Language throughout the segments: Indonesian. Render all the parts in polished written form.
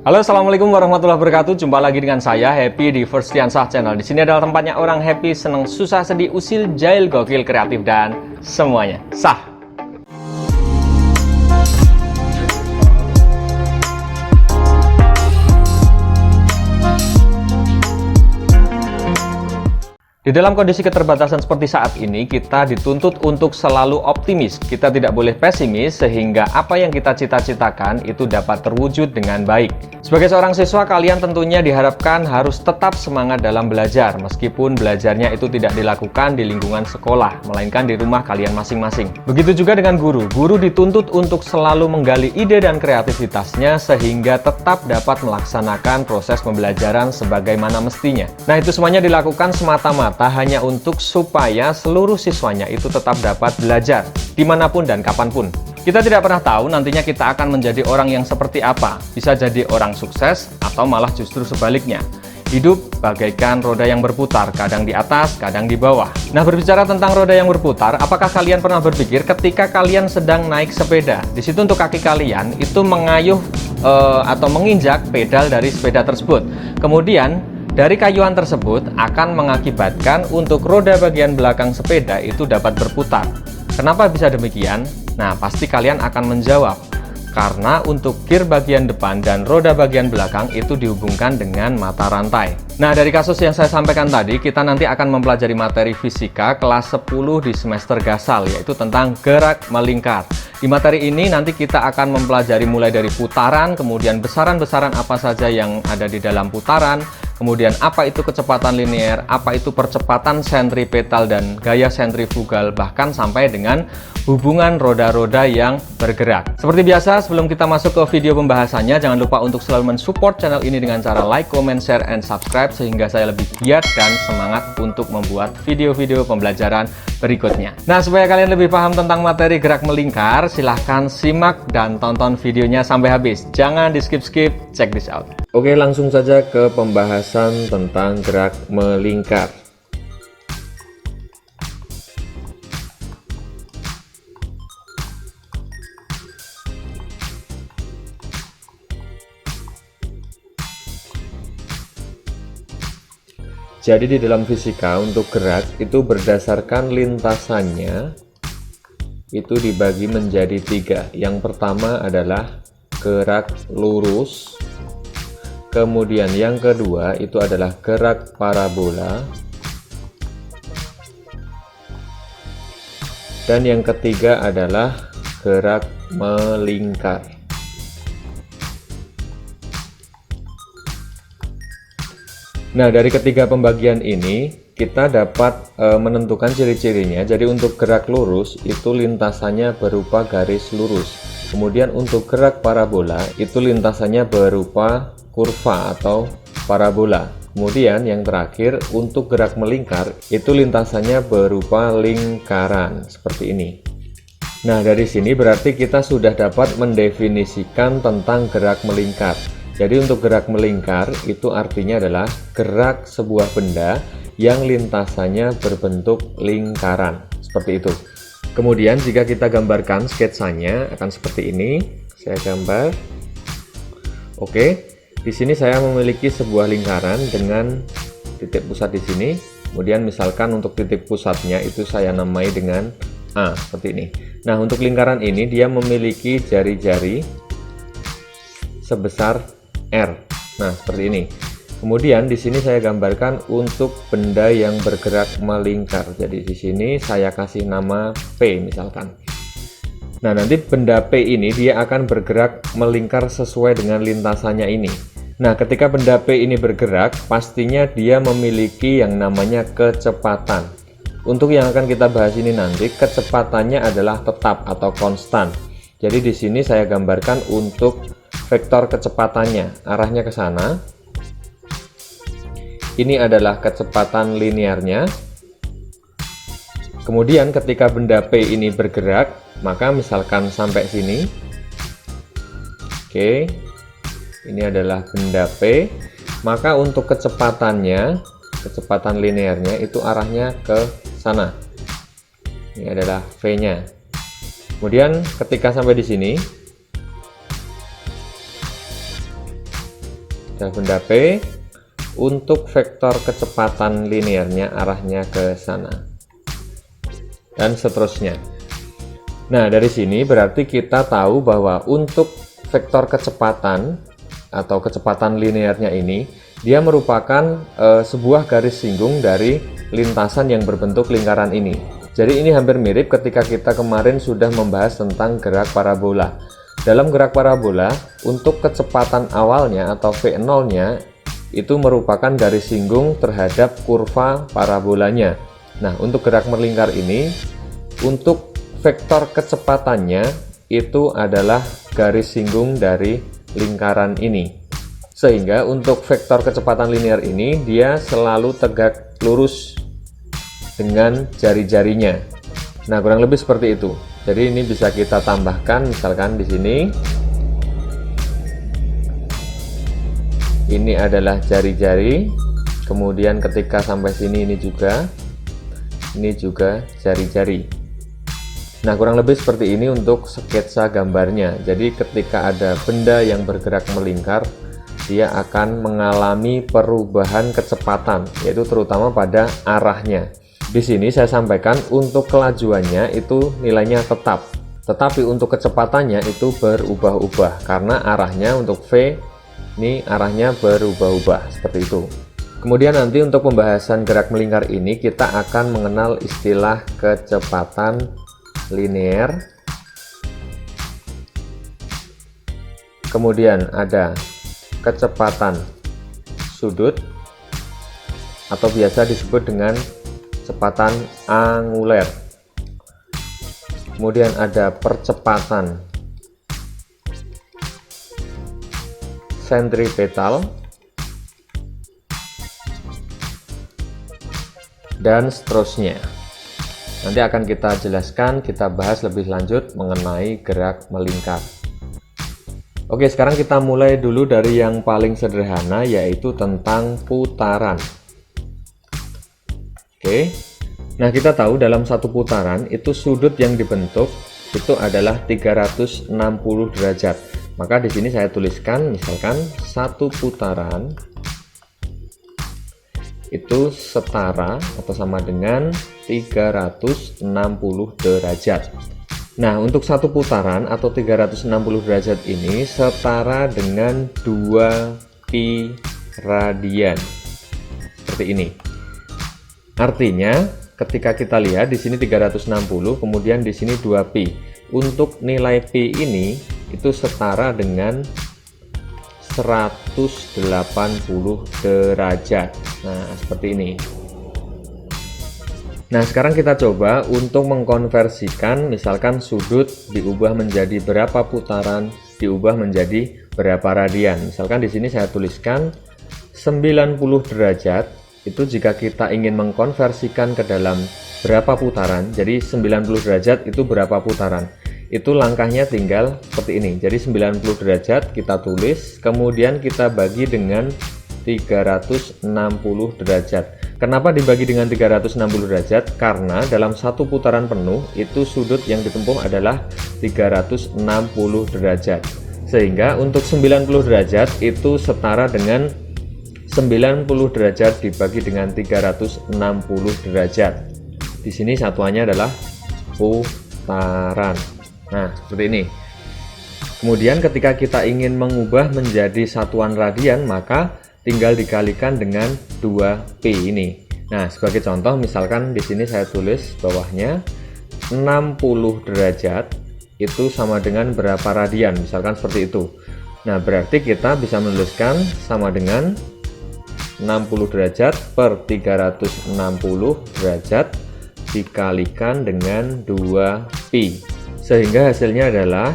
Halo, assalamualaikum warahmatullahi wabarakatuh. Jumpa lagi dengan saya Happy di Firstiansah Channel. Di sini adalah tempatnya orang happy, seneng, susah, sedih, usil, jahil, gokil, kreatif, dan semuanya sah. Di dalam kondisi keterbatasan seperti saat ini, kita dituntut untuk selalu optimis. Kita tidak boleh pesimis sehingga apa yang kita cita-citakan itu dapat terwujud dengan baik. Sebagai seorang siswa, kalian tentunya diharapkan harus tetap semangat dalam belajar, meskipun belajarnya itu tidak dilakukan di lingkungan sekolah, melainkan di rumah kalian masing-masing. Begitu juga dengan guru. Guru dituntut untuk selalu menggali ide dan kreativitasnya sehingga tetap dapat melaksanakan proses pembelajaran sebagaimana mestinya. Nah, itu semuanya dilakukan semata-mata hanya untuk supaya seluruh siswanya itu tetap dapat belajar dimanapun dan kapanpun. Kita tidak pernah tahu nantinya kita akan menjadi orang yang seperti apa. Bisa jadi orang sukses atau malah justru sebaliknya. Hidup bagaikan roda yang berputar, kadang di atas, kadang di bawah. Nah, berbicara tentang roda yang berputar, apakah kalian pernah berpikir ketika kalian sedang naik sepeda? Di situ untuk kaki kalian itu mengayuh atau menginjak pedal dari sepeda tersebut. Kemudian dari kayuhan tersebut akan mengakibatkan untuk roda bagian belakang sepeda itu dapat berputar. Kenapa bisa demikian? Nah, pasti kalian akan menjawab, karena untuk gear bagian depan dan roda bagian belakang itu dihubungkan dengan mata rantai. Nah, dari kasus yang saya sampaikan tadi, kita nanti akan mempelajari materi fisika kelas 10 di semester Gasal, yaitu tentang gerak melingkar. Di materi ini nanti kita akan mempelajari mulai dari putaran, kemudian besaran-besaran apa saja yang ada di dalam putaran, kemudian apa itu kecepatan linear, apa itu percepatan sentripetal dan gaya sentrifugal, bahkan sampai dengan hubungan roda-roda yang bergerak. Seperti biasa, sebelum kita masuk ke video pembahasannya, jangan lupa untuk selalu mensupport channel ini dengan cara like, comment, share, and subscribe sehingga saya lebih giat dan semangat untuk membuat video-video pembelajaran berikutnya. Nah, supaya kalian lebih paham tentang materi gerak melingkar, silahkan simak dan tonton videonya sampai habis. Jangan di skip-skip, check this out. Oke, langsung saja ke pembahasan tentang gerak melingkar. Jadi di dalam fisika untuk gerak itu berdasarkan lintasannya itu dibagi menjadi 3. Yang pertama adalah gerak lurus. Kemudian yang kedua itu adalah gerak parabola. Dan yang ketiga adalah gerak melingkar. Nah, dari ketiga pembagian ini kita dapat menentukan ciri-cirinya. Jadi untuk gerak lurus itu lintasannya berupa garis lurus. Kemudian untuk gerak parabola itu lintasannya berupa kurva atau parabola. Kemudian yang terakhir untuk gerak melingkar itu lintasannya berupa lingkaran seperti ini. Nah, dari sini berarti kita sudah dapat mendefinisikan tentang gerak melingkar. Jadi untuk gerak melingkar itu artinya adalah gerak sebuah benda yang lintasannya berbentuk lingkaran seperti itu. Kemudian jika kita gambarkan sketsanya akan seperti ini. Saya gambar. Oke. Di sini saya memiliki sebuah lingkaran dengan titik pusat di sini. Kemudian misalkan untuk titik pusatnya itu saya namai dengan A seperti ini. Nah, untuk lingkaran ini dia memiliki jari-jari sebesar R. Nah, seperti ini. Kemudian di sini saya gambarkan untuk benda yang bergerak melingkar. Jadi di sini saya kasih nama P misalkan. Nah, nanti benda P ini dia akan bergerak melingkar sesuai dengan lintasannya ini. Nah, ketika benda P ini bergerak, pastinya dia memiliki yang namanya kecepatan. Untuk yang akan kita bahas ini nanti, kecepatannya adalah tetap atau konstan. Jadi di sini saya gambarkan untuk vektor kecepatannya, arahnya ke sana. Ini adalah kecepatan linearnya. Kemudian ketika benda P ini bergerak, maka misalkan sampai sini. Oke. Ini adalah benda P, maka untuk kecepatannya, kecepatan linearnya itu arahnya ke sana. Ini adalah V-nya. Kemudian ketika sampai di sini, dan benda P. Untuk vektor kecepatan linearnya arahnya ke sana, dan seterusnya. Nah, dari sini berarti kita tahu bahwa untuk vektor kecepatan atau kecepatan linearnya ini, dia merupakan sebuah garis singgung dari lintasan yang berbentuk lingkaran ini. Jadi ini hampir mirip ketika kita kemarin sudah membahas tentang gerak parabola. Dalam gerak parabola, untuk kecepatan awalnya atau V0-nya itu merupakan garis singgung terhadap kurva parabolanya. Nah, untuk gerak melingkar ini, untuk vektor kecepatannya itu adalah garis singgung dari lingkaran ini. Sehingga untuk vektor kecepatan linear ini, dia selalu tegak lurus dengan jari-jarinya. Nah, kurang lebih seperti itu. Jadi ini bisa kita tambahkan, misalkan di sini ini adalah jari-jari, kemudian ketika sampai sini ini juga jari-jari. Nah, kurang lebih seperti ini untuk sketsa gambarnya. Jadi ketika ada benda yang bergerak melingkar, dia akan mengalami perubahan kecepatan, yaitu terutama pada arahnya. Di sini saya sampaikan untuk kelajuannya itu nilainya tetap, tetapi untuk kecepatannya itu berubah-ubah karena arahnya untuk V ini arahnya berubah-ubah seperti itu. Kemudian nanti untuk pembahasan gerak melingkar ini kita akan mengenal istilah kecepatan linear. Kemudian ada kecepatan sudut atau biasa disebut dengan kecepatan anguler. Kemudian ada percepatan sentripetal, dan seterusnya. Nanti akan kita jelaskan, kita bahas lebih lanjut mengenai gerak melingkar. Oke, sekarang kita mulai dulu dari yang paling sederhana, yaitu tentang putaran. Oke, nah kita tahu dalam satu putaran itu sudut yang dibentuk itu adalah 360 derajat. Maka di sini saya tuliskan misalkan satu putaran itu setara atau sama dengan 360 derajat. Nah, untuk satu putaran atau 360 derajat ini setara dengan 2 pi radian. Seperti ini. Artinya, ketika kita lihat di sini 360, kemudian di sini 2 pi. Untuk nilai pi ini itu setara dengan 180 derajat. Nah, seperti ini. Nah, sekarang kita coba untuk mengkonversikan, misalkan sudut diubah menjadi berapa putaran, diubah menjadi berapa radian. Misalkan di sini saya tuliskan 90 derajat, itu jika kita ingin mengkonversikan ke dalam berapa putaran, jadi 90 derajat itu berapa putaran. Itu langkahnya tinggal seperti ini. Jadi 90 derajat kita tulis, kemudian kita bagi dengan 360 derajat. Kenapa dibagi dengan 360 derajat? Karena dalam satu putaran penuh itu sudut yang ditempuh adalah 360 derajat. Sehingga untuk 90 derajat itu setara dengan 90 derajat dibagi dengan 360 derajat. Di sini satuannya adalah putaran. Nah, seperti ini. Kemudian ketika kita ingin mengubah menjadi satuan radian, maka tinggal dikalikan dengan 2pi ini. Nah, sebagai contoh misalkan di sini saya tulis bawahnya 60 derajat itu sama dengan berapa radian, misalkan seperti itu. Nah, berarti kita bisa menuliskan sama dengan 60 derajat per 360 derajat dikalikan dengan 2pi. Sehingga hasilnya adalah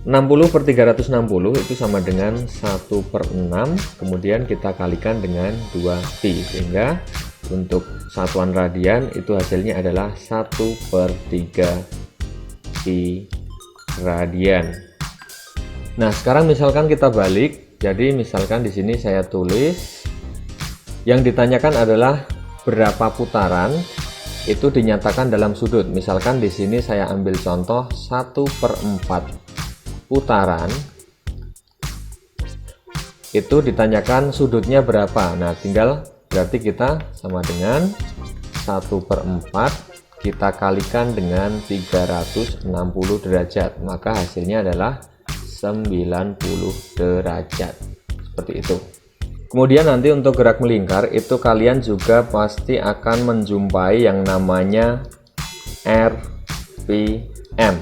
60 per 360 itu sama dengan 1/6, kemudian kita kalikan dengan 2pi, sehingga untuk satuan radian itu hasilnya adalah 1/3 pi radian. Nah, sekarang misalkan kita balik, jadi misalkan di sini saya tulis yang ditanyakan adalah berapa putaran itu dinyatakan dalam sudut. Misalkan di sini saya ambil contoh 1/4 putaran itu ditanyakan sudutnya berapa. Nah, tinggal berarti kita sama dengan 1/4 kita kalikan dengan 360 derajat, maka hasilnya adalah 90 derajat. Seperti itu. Kemudian nanti untuk gerak melingkar itu kalian juga pasti akan menjumpai yang namanya RPM.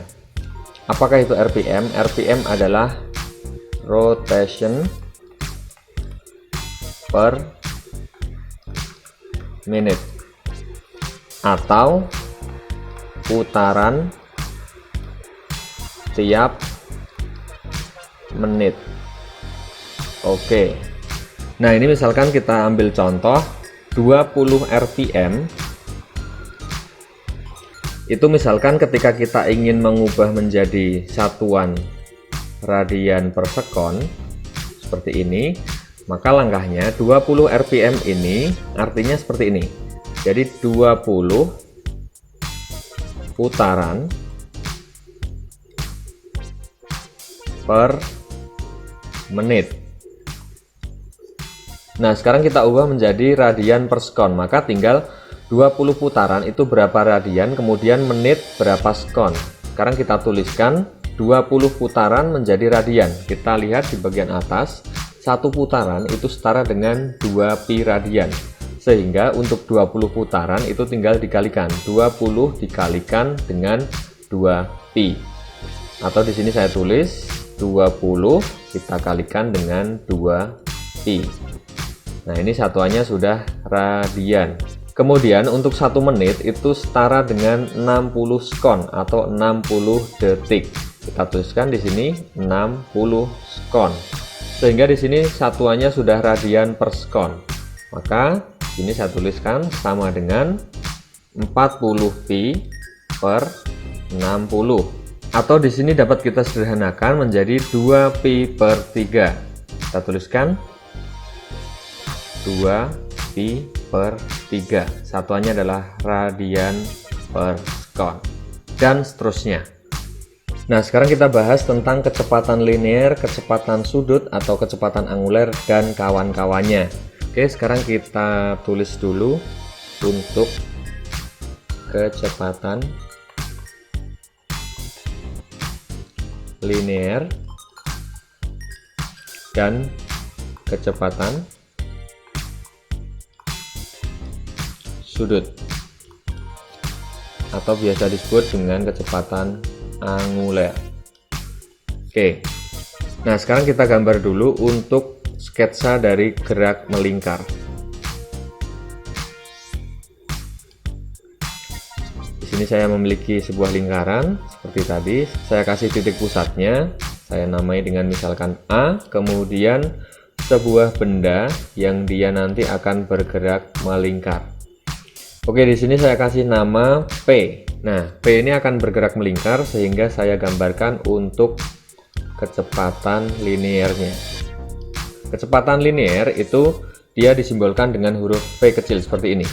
Apakah itu RPM? RPM adalah rotation per menit atau putaran tiap menit. Oke. Nah, ini misalkan kita ambil contoh 20 RPM. Itu misalkan ketika kita ingin mengubah menjadi satuan radian per sekon seperti ini, maka langkahnya 20 RPM ini artinya seperti ini. Jadi 20 putaran per menit. Nah, sekarang kita ubah menjadi radian per sekon, maka tinggal 20 putaran itu berapa radian, kemudian menit berapa sekon. Sekarang kita tuliskan 20 putaran menjadi radian. Kita lihat di bagian atas, satu putaran itu setara dengan 2 pi radian. Sehingga untuk 20 putaran itu tinggal dikalikan, 20 dikalikan dengan 2 pi. Atau di sini saya tulis 20 kita kalikan dengan 2 pi. Nah, ini satuannya sudah radian. Kemudian untuk 1 menit itu setara dengan 60 sekon atau 60 detik. Kita tuliskan di sini 60 sekon. Sehingga di sini satuannya sudah radian per sekon. Maka ini saya tuliskan sama dengan 40 pi per 60. Atau di sini dapat kita sederhanakan menjadi 2 pi per 3. Kita tuliskan 2 pi per 3. Satuannya adalah radian per sekon. Dan seterusnya. Nah, sekarang kita bahas tentang kecepatan linear, kecepatan sudut atau kecepatan anguler dan kawan-kawannya. Oke, sekarang kita tulis dulu untuk kecepatan linear dan kecepatan sudut atau biasa disebut dengan kecepatan anguler. Oke. Nah, sekarang kita gambar dulu untuk sketsa dari gerak melingkar. Di sini saya memiliki sebuah lingkaran seperti tadi. Saya kasih titik pusatnya. Saya namai dengan misalkan A, kemudian sebuah benda yang dia nanti akan bergerak melingkar. Oke, di sini saya kasih nama P. Nah, P ini akan bergerak melingkar sehingga saya gambarkan untuk kecepatan linearnya. Kecepatan linear itu dia disimbolkan dengan huruf P kecil seperti ini.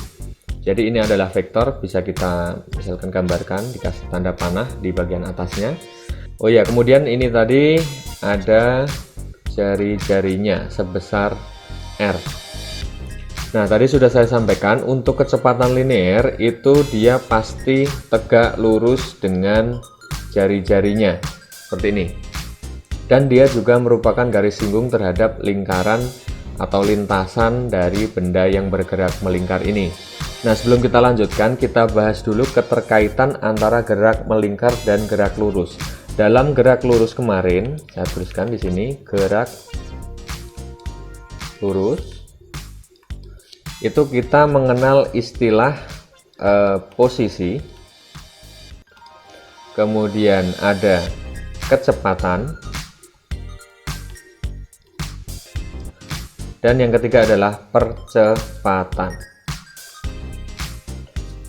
Jadi ini adalah vektor, bisa kita misalkan gambarkan, dikasih tanda panah di bagian atasnya. Oh ya, kemudian ini tadi ada jari-jarinya sebesar R. Nah, tadi sudah saya sampaikan untuk kecepatan linear itu dia pasti tegak lurus dengan jari-jarinya seperti ini. Dan dia juga merupakan garis singgung terhadap lingkaran atau lintasan dari benda yang bergerak melingkar ini. Nah, sebelum kita lanjutkan, kita bahas dulu keterkaitan antara gerak melingkar dan gerak lurus. Dalam gerak lurus kemarin, saya tuliskan di sini gerak lurus. Itu kita mengenal istilah posisi, kemudian ada kecepatan, dan yang ketiga adalah percepatan.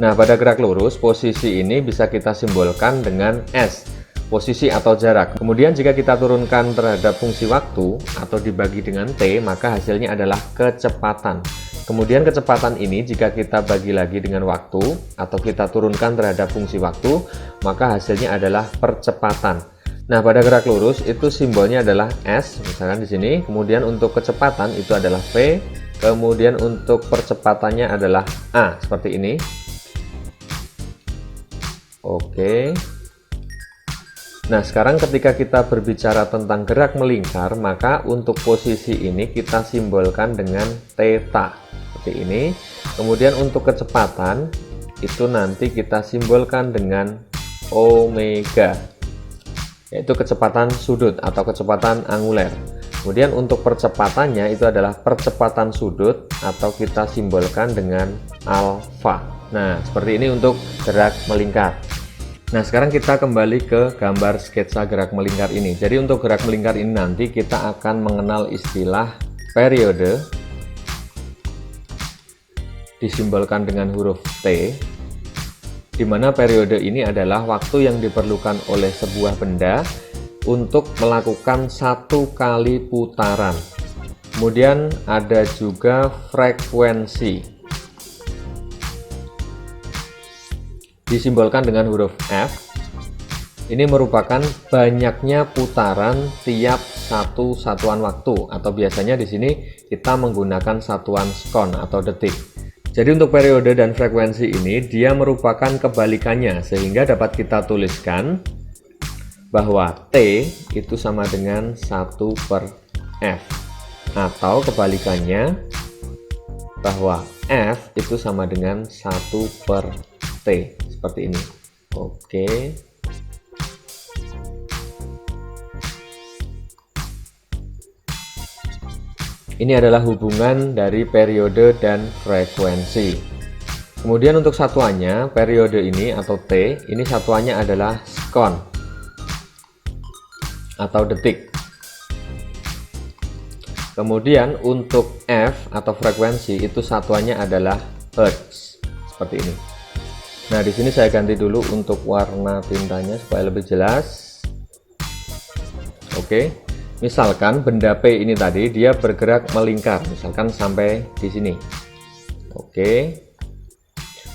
Nah, pada gerak lurus, posisi ini bisa kita simbolkan dengan S, posisi atau jarak. Kemudian jika kita turunkan terhadap fungsi waktu atau dibagi dengan T, maka hasilnya adalah kecepatan. Kemudian kecepatan ini jika kita bagi lagi dengan waktu atau kita turunkan terhadap fungsi waktu, maka hasilnya adalah percepatan. Nah, pada gerak lurus itu simbolnya adalah S, misalkan di sini. Kemudian untuk kecepatan itu adalah V. Kemudian untuk percepatannya adalah A, seperti ini. Oke. Nah, sekarang ketika kita berbicara tentang gerak melingkar, maka untuk posisi ini kita simbolkan dengan theta, seperti ini. Kemudian untuk kecepatan itu nanti kita simbolkan dengan omega, yaitu kecepatan sudut atau kecepatan anguler. Kemudian untuk percepatannya itu adalah percepatan sudut atau kita simbolkan dengan alfa. Nah, seperti ini untuk gerak melingkar. Nah, sekarang kita kembali ke gambar sketsa gerak melingkar ini. Jadi untuk gerak melingkar ini nanti kita akan mengenal istilah periode, disimbolkan dengan huruf T, di mana periode ini adalah waktu yang diperlukan oleh sebuah benda untuk melakukan satu kali putaran. Kemudian ada juga frekuensi, disimbolkan dengan huruf F. Ini merupakan banyaknya putaran tiap satu satuan waktu, atau biasanya di sini kita menggunakan satuan sekon atau detik. Jadi untuk periode dan frekuensi ini dia merupakan kebalikannya, sehingga dapat kita tuliskan bahwa T itu sama dengan 1/F, atau kebalikannya bahwa F itu sama dengan 1/T, seperti ini. Oke. Ini adalah hubungan dari periode dan frekuensi. Kemudian untuk satuannya, periode ini atau T, ini satuannya adalah sekon atau detik. Kemudian untuk F atau frekuensi itu satuannya adalah hertz, seperti ini. Nah, di sini saya ganti dulu untuk warna tintanya supaya lebih jelas. Oke. Misalkan benda P ini tadi dia bergerak melingkar, misalkan sampai di sini. Oke.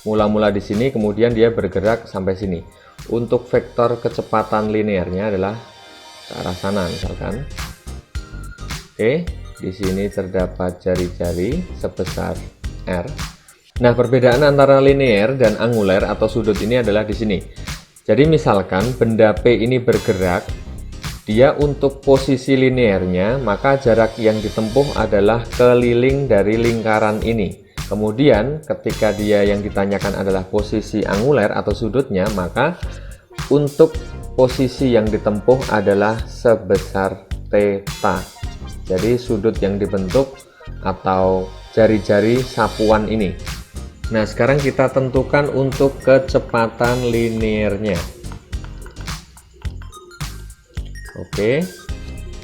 Mula-mula di sini, kemudian dia bergerak sampai sini. Untuk vektor kecepatan linearnya adalah ke arah sana, misalkan. Oke, di sini terdapat jari-jari sebesar R. Nah, perbedaan antara linear dan anguler atau sudut ini adalah di sini. Jadi misalkan benda P ini bergerak, dia untuk posisi linearnya, maka jarak yang ditempuh adalah keliling dari lingkaran ini. Kemudian ketika dia yang ditanyakan adalah posisi anguler atau sudutnya, maka untuk posisi yang ditempuh adalah sebesar theta. Jadi sudut yang dibentuk atau jari-jari sapuan ini. Nah, sekarang kita tentukan untuk kecepatan linearnya. Oke,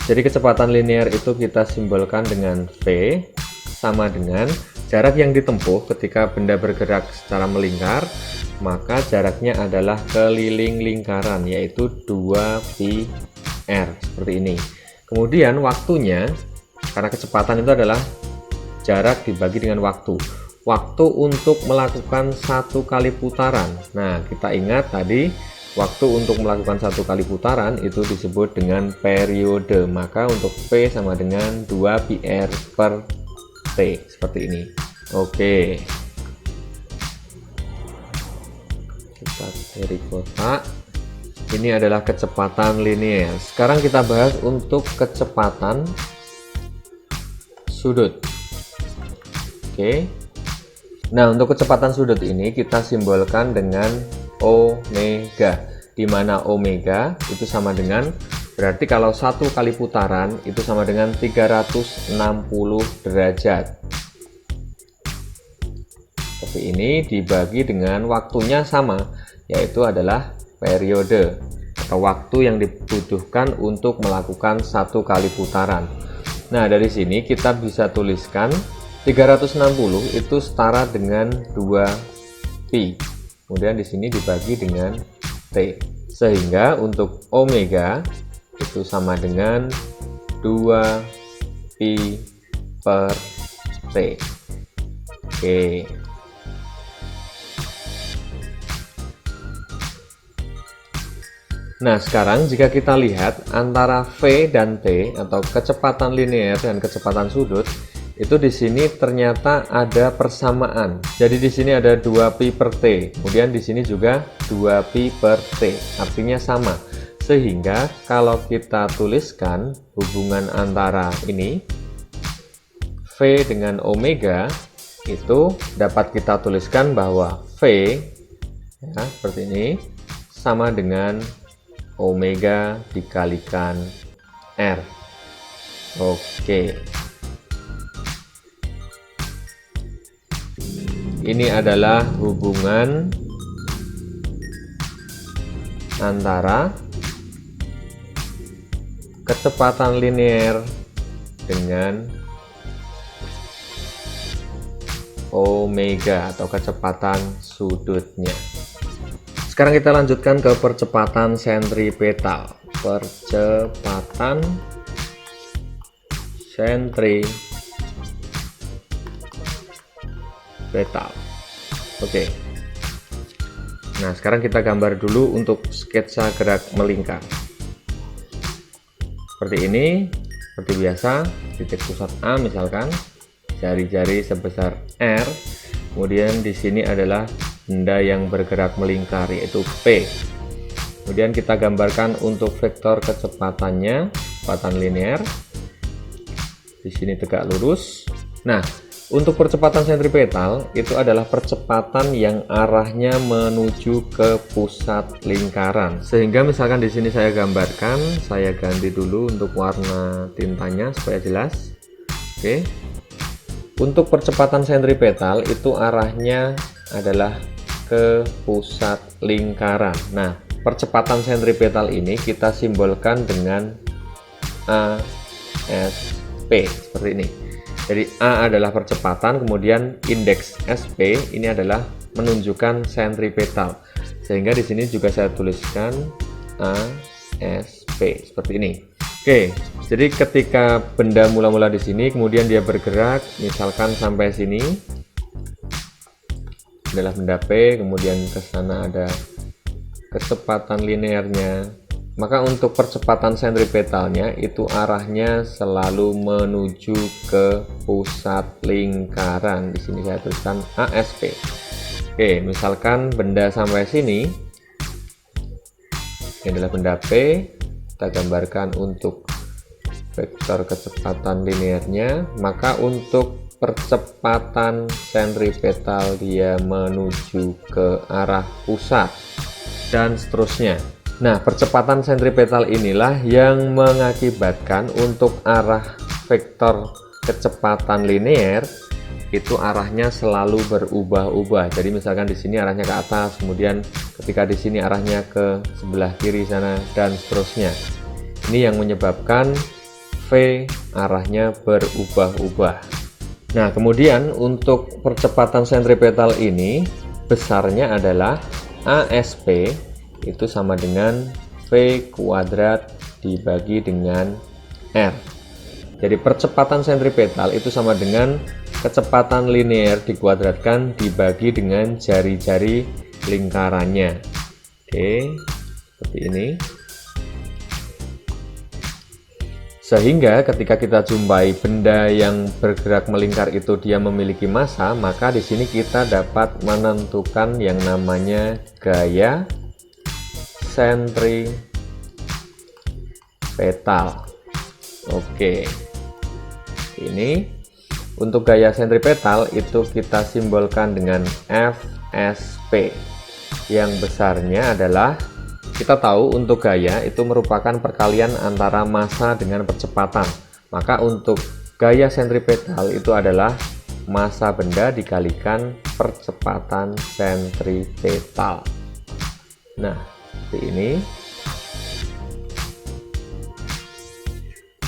jadi kecepatan linear itu kita simbolkan dengan V, sama dengan jarak yang ditempuh ketika benda bergerak secara melingkar, maka jaraknya adalah keliling lingkaran, yaitu 2πr, seperti ini. Kemudian waktunya, karena kecepatan itu adalah jarak dibagi dengan waktu. Waktu untuk melakukan satu kali putaran. Nah, kita ingat tadi waktu untuk melakukan satu kali putaran itu disebut dengan periode. Maka untuk P sama dengan 2πr/T, seperti ini. Oke, kita beri kotak. Ini adalah kecepatan linear. Sekarang kita bahas untuk kecepatan sudut. Oke. Nah, untuk kecepatan sudut ini kita simbolkan dengan omega, di mana omega itu sama dengan, berarti kalau satu kali putaran itu sama dengan 360 derajat. Seperti ini dibagi dengan waktunya sama, yaitu adalah periode atau waktu yang dibutuhkan untuk melakukan satu kali putaran. Nah, dari sini kita bisa tuliskan 360 itu setara dengan 2π. Kemudian di sini dibagi dengan T. Sehingga untuk omega itu sama dengan 2π/T. Oke. Nah, sekarang jika kita lihat antara V dan T atau kecepatan linear dan kecepatan sudut, itu di sini ternyata ada persamaan. Jadi di sini ada 2pi per T, kemudian di sini juga 2pi per T, artinya sama. Sehingga kalau kita tuliskan hubungan antara ini V dengan omega, itu dapat kita tuliskan bahwa V ya, seperti ini sama dengan omega dikalikan R. Oke. Ini adalah hubungan antara kecepatan linear dengan omega atau kecepatan sudutnya. Sekarang kita lanjutkan ke percepatan sentripetal. Percepatan sentripetal. Oke. Nah, sekarang kita gambar dulu untuk sketsa gerak melingkar. Seperti ini, seperti biasa, titik pusat A misalkan, jari-jari sebesar R. Kemudian di sini adalah benda yang bergerak melingkar, yaitu P. Kemudian kita gambarkan untuk vektor kecepatannya, kecepatan linear. Di sini tegak lurus. Nah, untuk percepatan sentripetal itu adalah percepatan yang arahnya menuju ke pusat lingkaran. Sehingga misalkan di sini saya gambarkan, saya ganti dulu untuk warna tintanya supaya jelas. Oke. Untuk percepatan sentripetal itu arahnya adalah ke pusat lingkaran. Nah, percepatan sentripetal ini kita simbolkan dengan ASP seperti ini. Jadi A adalah percepatan, kemudian indeks SP ini adalah menunjukkan sentripetal. Sehingga di sini juga saya tuliskan ASP seperti ini. Oke, jadi ketika benda mula-mula di sini, kemudian dia bergerak, misalkan sampai sini adalah benda P, kemudian ke sana ada kecepatan linearnya, maka untuk percepatan sentripetalnya itu arahnya selalu menuju ke pusat lingkaran. Di sini saya tuliskan ASP. Oke, misalkan benda sampai sini, ini adalah benda P, kita gambarkan untuk vektor kecepatan linearnya, maka untuk percepatan sentripetal dia menuju ke arah pusat dan seterusnya. Nah, percepatan sentripetal inilah yang mengakibatkan untuk arah vektor kecepatan linear itu arahnya selalu berubah-ubah. Jadi misalkan di sini arahnya ke atas, kemudian ketika di sini arahnya ke sebelah kiri sana dan seterusnya. Ini yang menyebabkan V arahnya berubah-ubah. Nah, kemudian untuk percepatan sentripetal ini besarnya adalah ASP itu sama dengan V kuadrat dibagi dengan R. Jadi percepatan sentripetal itu sama dengan kecepatan linear dikuadratkan dibagi dengan jari-jari lingkarannya. Oke, seperti ini. Sehingga ketika kita jumpai benda yang bergerak melingkar itu dia memiliki massa, maka di sini kita dapat menentukan yang namanya gaya sentripetal. Oke. Ini untuk gaya sentripetal itu kita simbolkan dengan FSP. Yang besarnya adalah, kita tahu untuk gaya itu merupakan perkalian antara massa dengan percepatan. Maka untuk gaya sentripetal itu adalah massa benda dikalikan percepatan sentripetal. Nah, seperti ini.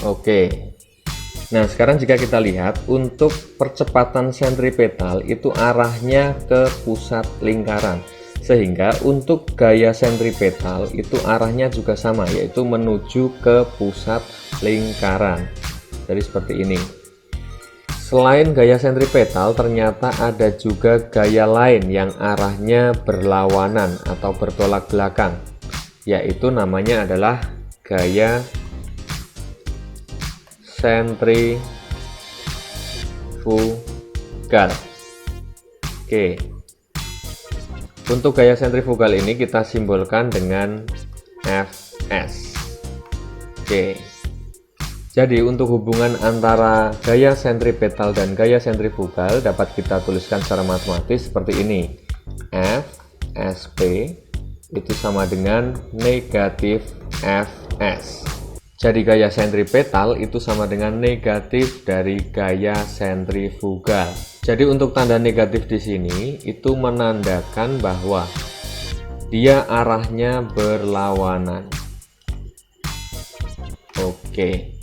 Oke. Nah, sekarang jika kita lihat untuk percepatan sentripetal itu arahnya ke pusat lingkaran. Sehingga untuk gaya sentripetal itu arahnya juga sama, yaitu menuju ke pusat lingkaran. Jadi seperti ini. Selain gaya sentripetal, ternyata ada juga gaya lain yang arahnya berlawanan atau bertolak belakang. yaitu namanya adalah gaya sentrifugal. Oke. Untuk gaya sentrifugal ini kita simbolkan dengan Fs. Oke. Jadi untuk hubungan antara gaya sentripetal dan gaya sentrifugal dapat kita tuliskan secara matematis seperti ini. Fsp itu sama dengan negatif Fs. Jadi gaya sentripetal itu sama dengan negatif dari gaya sentrifugal. Jadi untuk tanda negatif di sini itu menandakan bahwa dia arahnya berlawanan. Oke.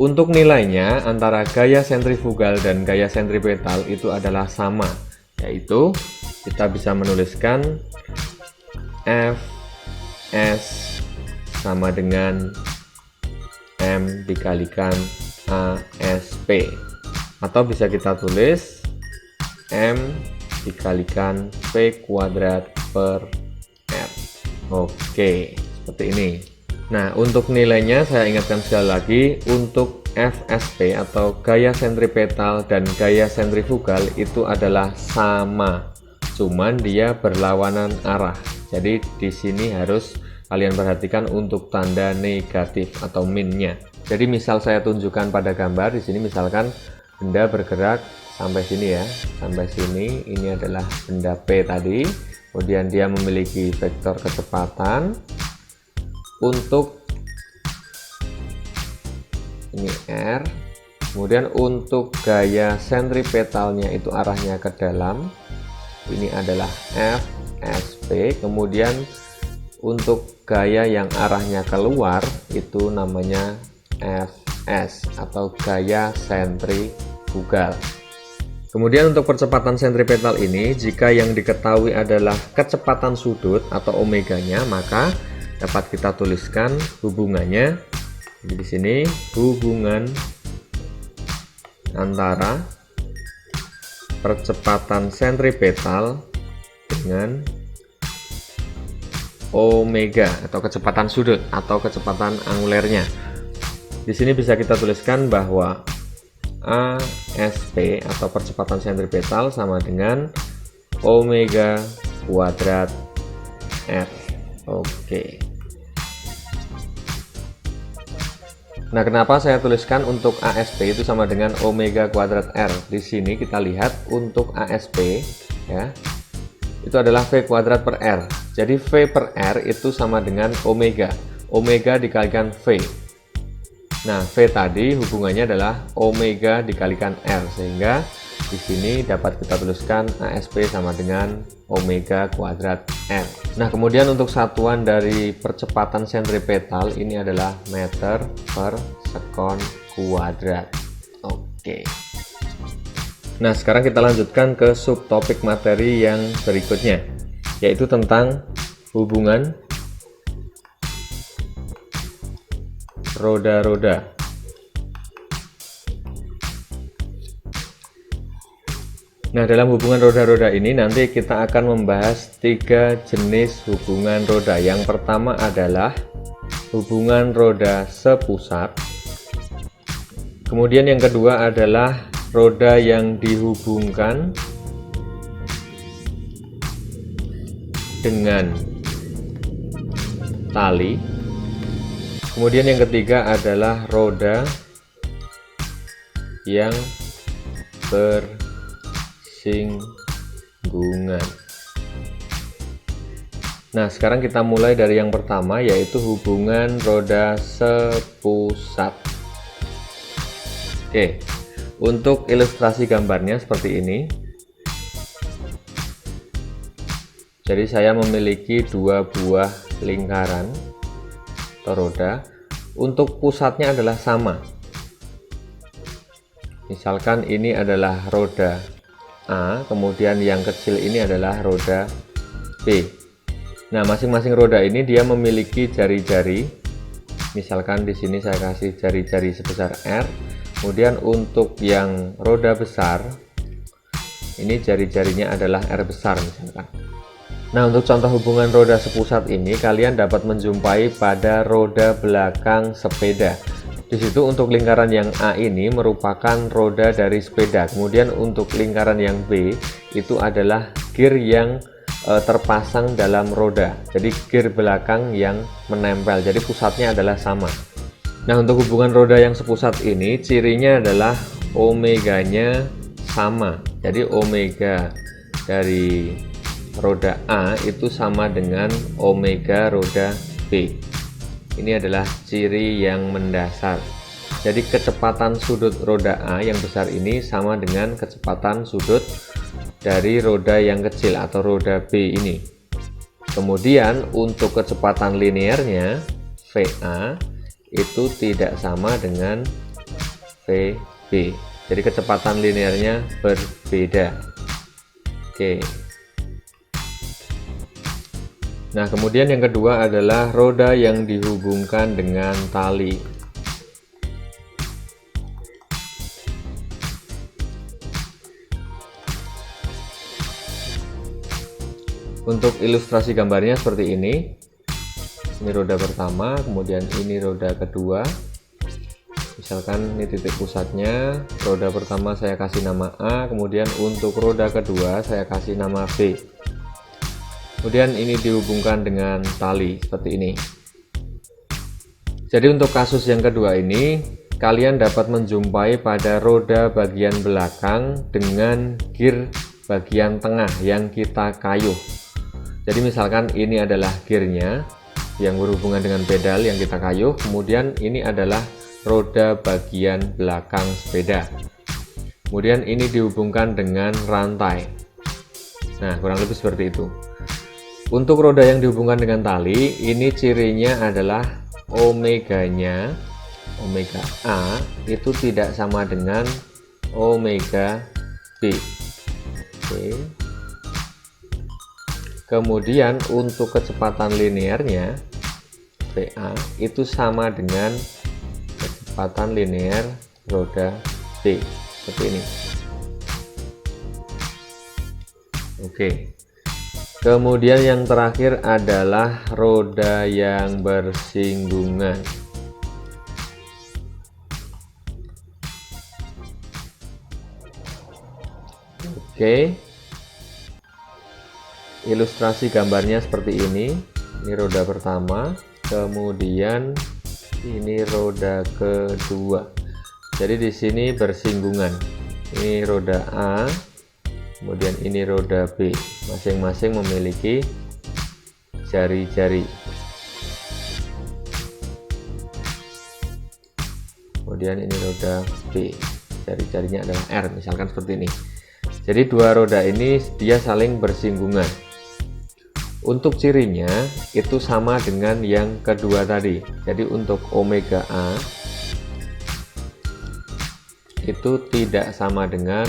Untuk nilainya antara gaya sentrifugal dan gaya sentripetal itu adalah sama, yaitu kita bisa menuliskan Fs sama dengan M dikalikan ASP, atau bisa kita tulis M dikalikan P kuadrat per R. Oke, seperti ini. Nah, untuk nilainya saya ingatkan sekali lagi, untuk FSP atau gaya sentripetal dan gaya sentrifugal itu adalah sama, cuman dia berlawanan arah. Jadi di sini harus kalian perhatikan untuk tanda negatif atau minnya. Jadi misal saya tunjukkan pada gambar di sini, misalkan benda bergerak sampai sini ya, sampai sini, ini adalah benda P tadi, kemudian dia memiliki vektor kecepatan untuk ini R, kemudian untuk gaya sentripetalnya itu arahnya ke dalam, ini adalah FSP, kemudian untuk gaya yang arahnya keluar itu namanya Fs atau gaya sentrifugal. Kemudian untuk percepatan sentripetal ini, jika yang diketahui adalah kecepatan sudut atau omeganya, maka dapat kita tuliskan hubungannya. Jadi di sini hubungan antara percepatan sentripetal dengan omega atau kecepatan sudut atau kecepatan angulernya. Di sini bisa kita tuliskan bahwa ASP atau percepatan sentripetal sama dengan omega kuadrat R. Oke. Nah, kenapa saya tuliskan untuk ASP itu sama dengan omega kuadrat R? Di sini kita lihat untuk ASP ya, itu adalah V kuadrat per R. Jadi V per R itu sama dengan omega. Omega dikalikan V. Nah, V tadi hubungannya adalah omega dikalikan R, sehingga di sini dapat kita tuliskan ASP sama dengan omega kuadrat R. Nah, kemudian untuk satuan dari percepatan sentripetal ini adalah meter per sekon kuadrat. Oke. Nah, sekarang kita lanjutkan ke subtopik materi yang berikutnya, yaitu tentang hubungan roda-roda. Nah, dalam hubungan roda-roda ini nanti kita akan membahas 3 jenis hubungan roda. Yang pertama adalah hubungan roda sepusat. Kemudian yang kedua adalah roda yang dihubungkan dengan tali. Kemudian yang ketiga adalah roda yang bersinggungan. Nah, sekarang kita mulai dari yang pertama, yaitu hubungan roda sepusat. Oke, untuk ilustrasi gambarnya seperti ini. Jadi saya memiliki 2 buah lingkaran atau roda. Untuk pusatnya adalah sama. Misalkan ini adalah roda A, kemudian yang kecil ini adalah roda B. Nah, masing-masing roda ini dia memiliki jari-jari. Misalkan di sini saya kasih jari-jari sebesar R. Kemudian untuk yang roda besar, ini jari-jarinya adalah R besar misalkan. Nah, untuk contoh hubungan roda sepusat ini kalian dapat menjumpai pada roda belakang sepeda. Di situ untuk lingkaran yang A ini merupakan roda dari sepeda. Kemudian untuk lingkaran yang B itu adalah gear yang terpasang dalam roda. Jadi gear belakang yang menempel. Jadi pusatnya adalah sama. Nah, untuk hubungan roda yang sepusat ini cirinya adalah omeganya sama. Jadi omega dari roda A itu sama dengan omega roda B. Ini adalah ciri yang mendasar. Jadi kecepatan sudut roda A yang besar ini sama dengan kecepatan sudut dari roda yang kecil atau roda B ini. Kemudian untuk kecepatan linearnya VA itu tidak sama dengan VB. Jadi kecepatan linearnya berbeda. Oke. Nah, kemudian yang kedua adalah roda yang dihubungkan dengan tali. Untuk ilustrasi gambarnya seperti ini. Ini roda pertama, kemudian ini roda kedua. Misalkan ini titik pusatnya, roda pertama saya kasih nama A, kemudian untuk roda kedua saya kasih nama B. Kemudian ini dihubungkan dengan tali seperti ini. Jadi untuk kasus yang kedua ini kalian dapat menjumpai pada roda bagian belakang dengan gear bagian tengah yang kita kayuh. Jadi misalkan ini adalah gearnya yang berhubungan dengan pedal yang kita kayuh, kemudian ini adalah roda bagian belakang sepeda. Kemudian ini dihubungkan dengan rantai. Nah, kurang lebih seperti itu. Untuk roda yang dihubungkan dengan tali, ini cirinya adalah omeganya, omega A itu tidak sama dengan omega B. Oke. Kemudian untuk kecepatan linearnya VA itu sama dengan kecepatan linear roda B seperti ini. Oke. Kemudian yang terakhir adalah roda yang bersinggungan. Oke. Ilustrasi gambarnya seperti ini. Ini roda pertama, kemudian ini roda kedua. Jadi di sini bersinggungan. Ini roda A, kemudian ini roda B. Masing-masing memiliki jari-jari. Kemudian ini roda B. Jari-jarinya adalah R, misalkan seperti ini. Jadi dua roda ini dia saling bersinggungan. Untuk cirinya itu sama dengan yang kedua tadi. Jadi untuk omega A itu tidak sama dengan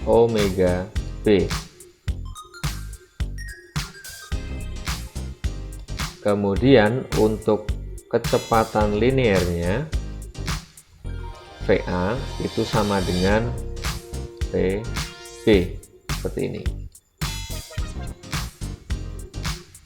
omega B. Kemudian untuk kecepatan linearnya VA itu sama dengan VB seperti ini.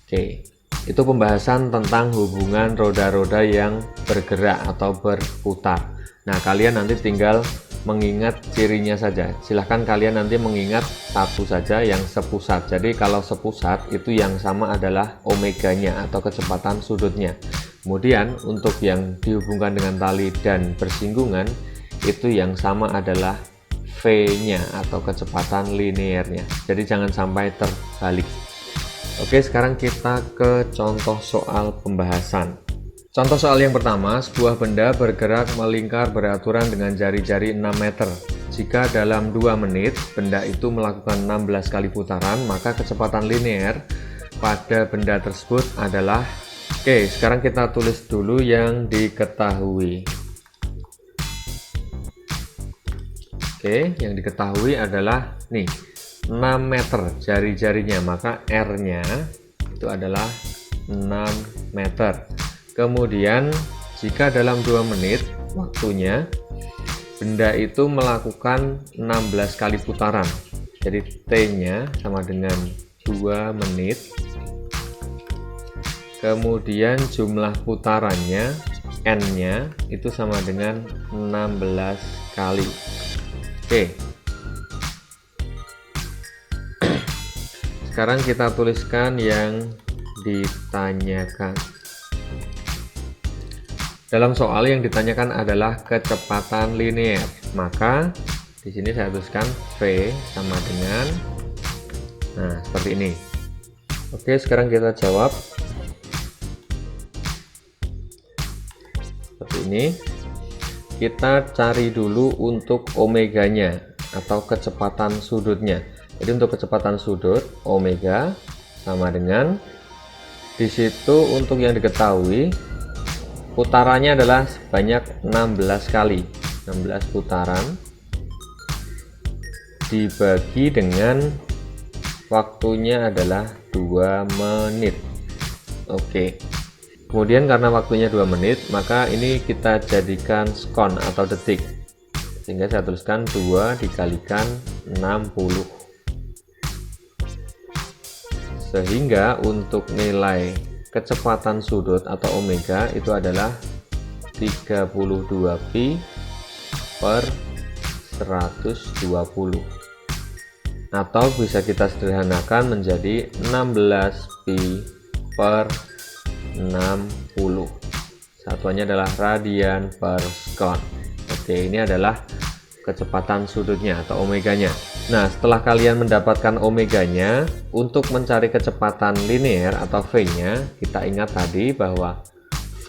Oke, itu pembahasan tentang hubungan roda-roda yang bergerak atau berputar. Nah, kalian nanti tinggal mengingat cirinya saja. Silahkan kalian nanti mengingat satu saja yang sepusat. Jadi kalau sepusat itu yang sama adalah omeganya atau kecepatan sudutnya. Kemudian untuk yang dihubungkan dengan tali dan bersinggungan itu yang sama adalah V-nya atau kecepatan linearnya. Jadi jangan sampai terbalik. Oke, sekarang kita ke contoh soal pembahasan. Contoh soal yang pertama, sebuah benda bergerak melingkar beraturan dengan jari-jari 6 meter. Jika dalam 2 menit benda itu melakukan 16 kali putaran, maka kecepatan linear pada benda tersebut adalah. Oke, sekarang kita tulis dulu yang diketahui. Oke, yang diketahui adalah nih 6 meter jari-jarinya, maka R-nya itu adalah 6 meter. Kemudian jika dalam 2 menit waktunya benda itu melakukan 16 kali putaran. Jadi T-nya sama dengan 2 menit. Kemudian jumlah putarannya N-nya itu sama dengan 16 kali. Oke. Sekarang kita tuliskan yang ditanyakan. Dalam soal yang ditanyakan adalah kecepatan linear. Maka di sini saya tuliskan V sama dengan, nah seperti ini. Oke, sekarang kita jawab. Seperti ini. Kita cari dulu untuk omeganya atau kecepatan sudutnya. Jadi untuk kecepatan sudut omega sama dengan, di situ untuk yang diketahui putarannya adalah sebanyak 16 kali. 16 putaran dibagi dengan waktunya adalah 2 menit. Oke. Kemudian karena waktunya 2 menit, maka ini kita jadikan sekon atau detik. Sehingga saya tuliskan 2 dikalikan 60. Sehingga untuk nilai kecepatan sudut atau omega itu adalah 32 pi per 120. Atau bisa kita sederhanakan menjadi 16 pi per 60. Satuannya adalah radian per sekon. Oke, ini adalah kecepatan sudutnya atau omeganya. Nah, setelah kalian mendapatkan omeganya, untuk mencari kecepatan linear atau V-nya, kita ingat tadi bahwa V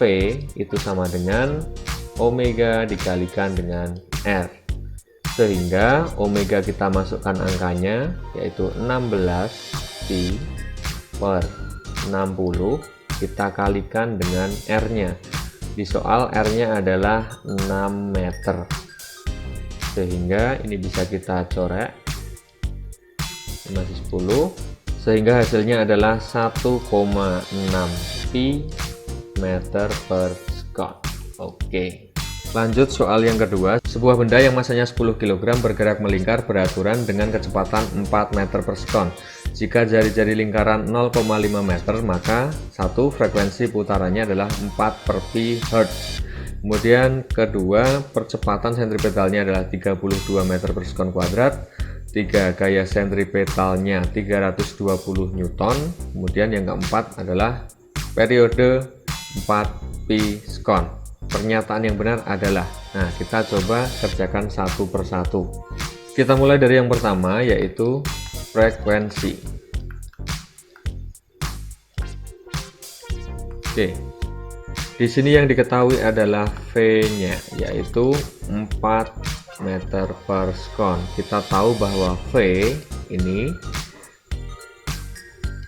itu sama dengan omega dikalikan dengan R. Sehingga omega kita masukkan angkanya yaitu 16 pi per 60, kita kalikan dengan R-nya. Di soal R-nya adalah 6 meter. Sehingga ini bisa kita coret. Masih 10. Sehingga hasilnya adalah 1,6 pi meter per sekon. Oke. Lanjut soal yang kedua. Sebuah benda yang masanya 10 kg bergerak melingkar beraturan dengan kecepatan 4 meter per sekon. Jika jari-jari lingkaran 0,5 meter, maka satu frekuensi putarannya adalah 4 per pi Hz. Kemudian kedua, percepatan sentripetalnya adalah 32 meter per sekon kuadrat. 3, gaya sentripetalnya 320 Newton. Kemudian yang keempat adalah periode 4 pi sekon. Pernyataan yang benar adalah, nah kita coba kerjakan satu persatu. Kita mulai dari yang pertama, yaitu frekuensi. Oke, di sini yang diketahui adalah V-nya, yaitu 4 meter per sekon. Kita tahu bahwa V ini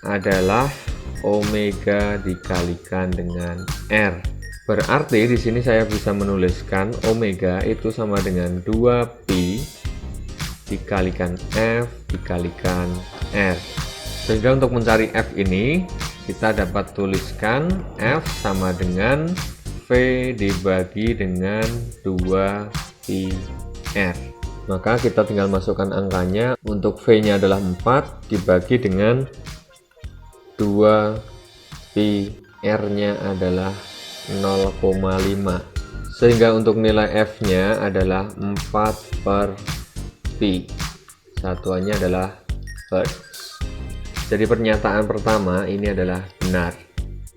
adalah omega dikalikan dengan R. Berarti di sini saya bisa menuliskan omega itu sama dengan 2pi dikalikan F dikalikan R. Sehingga untuk mencari F ini kita dapat tuliskan F sama dengan V dibagi dengan 2pi R. Maka kita tinggal masukkan angkanya. Untuk V nya adalah 4 dibagi dengan 2pi R nya adalah 0,5, sehingga untuk nilai F nya adalah 4 per pi, satuannya adalah Hz. Jadi pernyataan pertama ini adalah benar.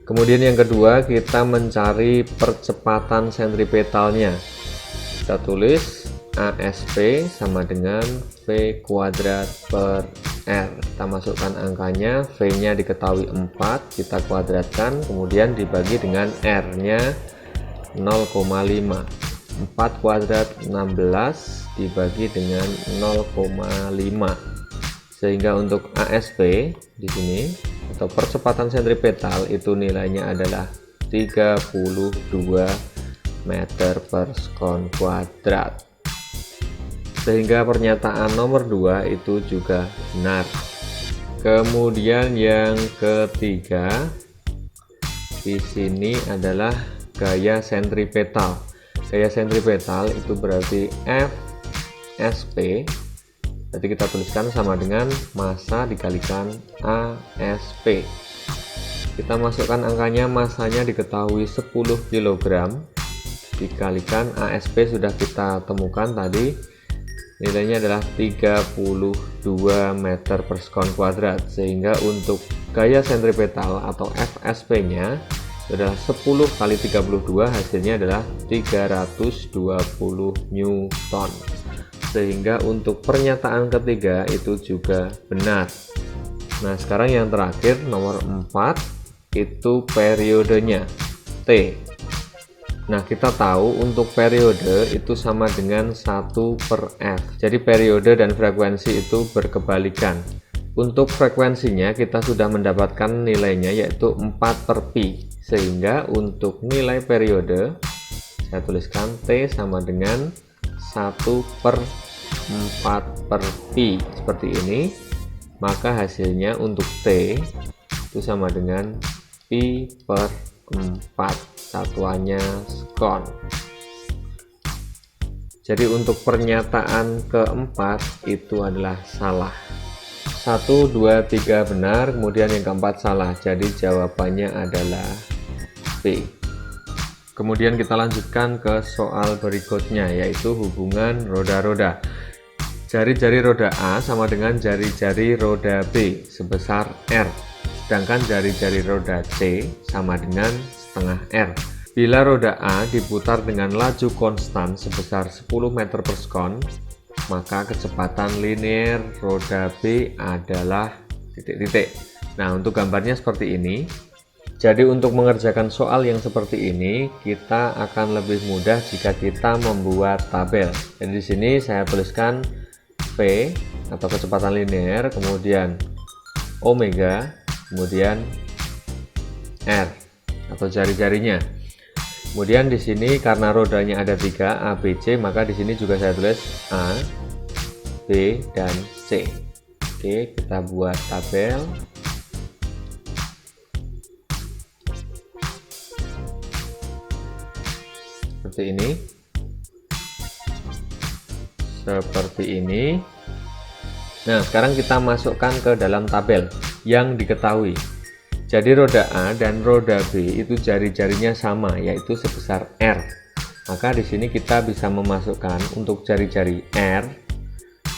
Kemudian yang kedua, kita mencari percepatan sentripetalnya. Kita tulis ASP sama dengan V kuadrat per R. Kita masukkan angkanya, V nya diketahui 4, kita kuadratkan, kemudian dibagi dengan R nya 0,5. 4 kuadrat 16 dibagi dengan 0,5. Sehingga untuk ASP di sini atau percepatan sentripetal itu nilainya adalah 32 meter per sekon kuadrat. Sehingga pernyataan nomor 2 itu juga benar. Kemudian yang ketiga di sini adalah gaya sentripetal. Gaya sentripetal itu berarti F SP Jadi kita tuliskan sama dengan massa dikalikan ASP. Kita masukkan angkanya, massanya diketahui 10 kg dikalikan ASP sudah kita temukan tadi, nilainya adalah 32 meter per sekon kuadrat, sehingga untuk gaya sentripetal atau FSP nya adalah 10 kali 32, hasilnya adalah 320 Newton. Sehingga untuk pernyataan ketiga itu juga benar. Nah, sekarang yang terakhir nomor 4 itu periodenya T. Nah, kita tahu untuk periode itu sama dengan 1/F. Jadi periode dan frekuensi itu berkebalikan. Untuk frekuensinya kita sudah mendapatkan nilainya yaitu 4/Pi. Sehingga untuk nilai periode saya tuliskan T sama dengan 1/4/Pi seperti ini. Maka hasilnya untuk T itu sama dengan Pi/4, satuannya sekon. Jadi untuk pernyataan keempat itu adalah salah. 1, 2, 3 benar, kemudian yang keempat salah. Jadi jawabannya adalah B. Kemudian kita lanjutkan ke soal berikutnya, yaitu hubungan roda-roda. Jari-jari roda A sama dengan jari-jari roda B sebesar R, sedangkan jari-jari roda C sama dengan setengah R. Bila roda A diputar dengan laju konstan sebesar 10 meter per sekon, maka kecepatan linear roda B adalah titik-titik. Nah, untuk gambarnya seperti ini. Jadi untuk mengerjakan soal yang seperti ini, kita akan lebih mudah jika kita membuat tabel. Jadi di sini saya tuliskan V atau kecepatan linear, kemudian omega, kemudian R atau jari-jarinya. Kemudian di sini karena rodanya ada 3 A, B, C, maka di sini juga saya tulis A, B, dan C. Oke, kita buat tabel. Seperti ini. Seperti ini. Nah, sekarang kita masukkan ke dalam tabel yang diketahui. Jadi roda A dan roda B itu jari-jarinya sama, yaitu sebesar R. Maka di sini kita bisa memasukkan untuk jari-jari R,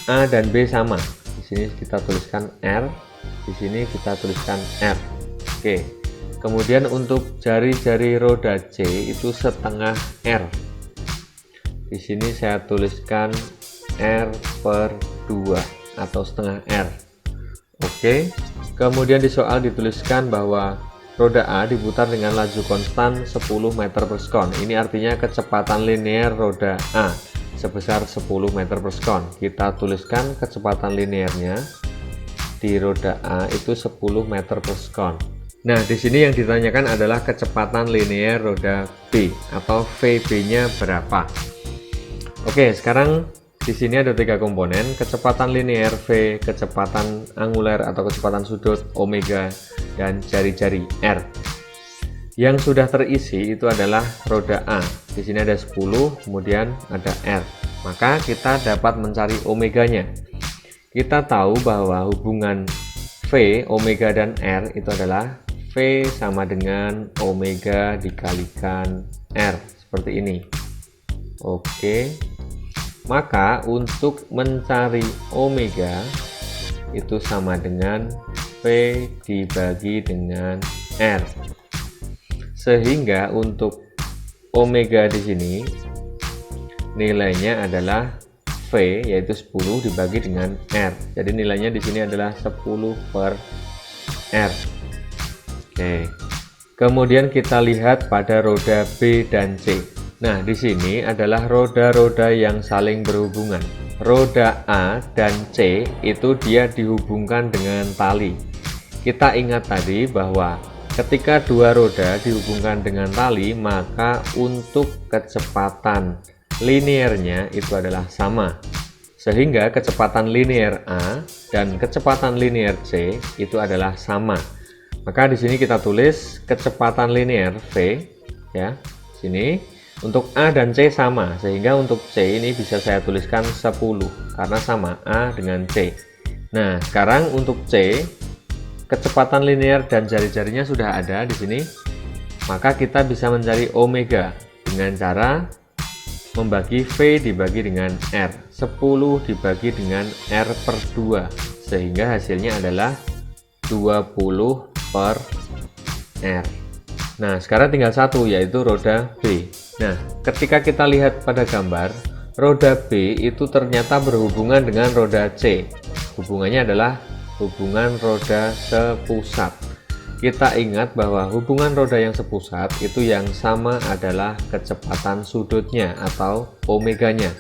A dan B sama. Di sini kita tuliskan R, di sini kita tuliskan R. Oke. Kemudian untuk jari-jari roda C itu setengah R. Di sini saya tuliskan R/2 atau setengah R. Oke. Kemudian di soal dituliskan bahwa roda A diputar dengan laju konstan 10 meter per sekon. Ini artinya kecepatan linear roda A sebesar 10 meter per sekon. Kita tuliskan kecepatan linearnya di roda A itu 10 meter per sekon. Nah, di sini yang ditanyakan adalah kecepatan linear roda B atau VB-nya berapa. Oke, sekarang di sini ada 3 komponen, kecepatan linear V, kecepatan angular atau kecepatan sudut omega, dan jari-jari R. Yang sudah terisi itu adalah roda A. Di sini ada 10, kemudian ada R. Maka kita dapat mencari omeganya. Kita tahu bahwa hubungan V, omega, dan R itu adalah V sama dengan omega dikalikan R. Seperti ini. Oke. Maka untuk mencari omega itu sama dengan V dibagi dengan R. Sehingga untuk omega di sini nilainya adalah V yaitu 10 dibagi dengan R. Jadi nilainya di sini adalah 10/R. Oke. Kemudian kita lihat pada roda B dan C. Nah, di sini adalah roda-roda yang saling berhubungan. Roda A dan C itu dia dihubungkan dengan tali. Kita ingat tadi bahwa ketika dua roda dihubungkan dengan tali, maka untuk kecepatan linearnya itu adalah sama. Sehingga kecepatan linear A dan kecepatan linear C itu adalah sama. Maka di sini kita tulis kecepatan linear V ya, sini. Untuk A dan C sama, sehingga untuk C ini bisa saya tuliskan 10 karena sama A dengan C. Nah, sekarang untuk C, kecepatan linear dan jari-jarinya sudah ada di sini. Maka kita bisa mencari omega dengan cara membagi V dibagi dengan R, 10 dibagi dengan R per 2, sehingga hasilnya adalah 20 per R. Nah, sekarang tinggal satu, yaitu roda B. Nah, ketika kita lihat pada gambar, roda B itu ternyata berhubungan dengan roda C. Hubungannya adalah hubungan roda sepusat. Kita ingat bahwa hubungan roda yang sepusat itu yang sama adalah kecepatan sudutnya atau omeganya.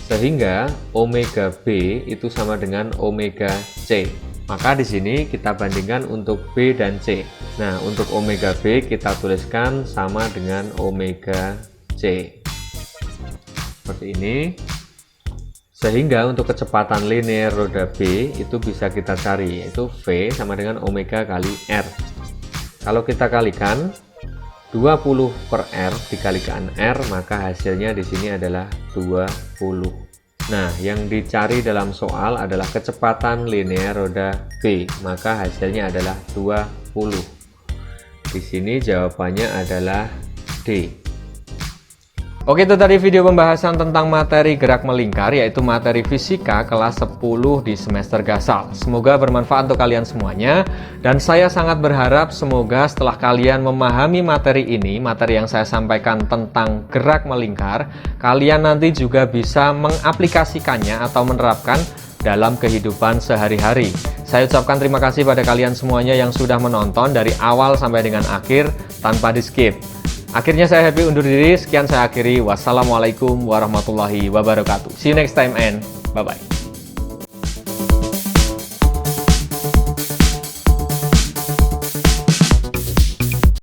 Sehingga omega B itu sama dengan omega C. Maka di sini kita bandingkan untuk B dan C. Nah, untuk omega B kita tuliskan sama dengan omega C. Seperti ini. Sehingga untuk kecepatan linear roda B itu bisa kita cari, yaitu V sama dengan omega kali R. Kalau kita kalikan 20 per R dikalikan R, maka hasilnya di sini adalah 20. Nah, yang dicari dalam soal adalah kecepatan linear roda B, maka hasilnya adalah 20. Di sini jawabannya adalah D. Oke, itu tadi video pembahasan tentang materi gerak melingkar, yaitu materi fisika kelas 10 di semester Gasal. Semoga bermanfaat untuk kalian semuanya, dan saya sangat berharap semoga setelah kalian memahami materi ini, materi yang saya sampaikan tentang gerak melingkar, kalian nanti juga bisa mengaplikasikannya atau menerapkan dalam kehidupan sehari-hari. Saya ucapkan terima kasih pada kalian semuanya yang sudah menonton dari awal sampai dengan akhir tanpa di-skip. Akhirnya saya Happy undur diri, sekian saya akhiri. Wassalamualaikum warahmatullahi wabarakatuh. See you next time and bye-bye.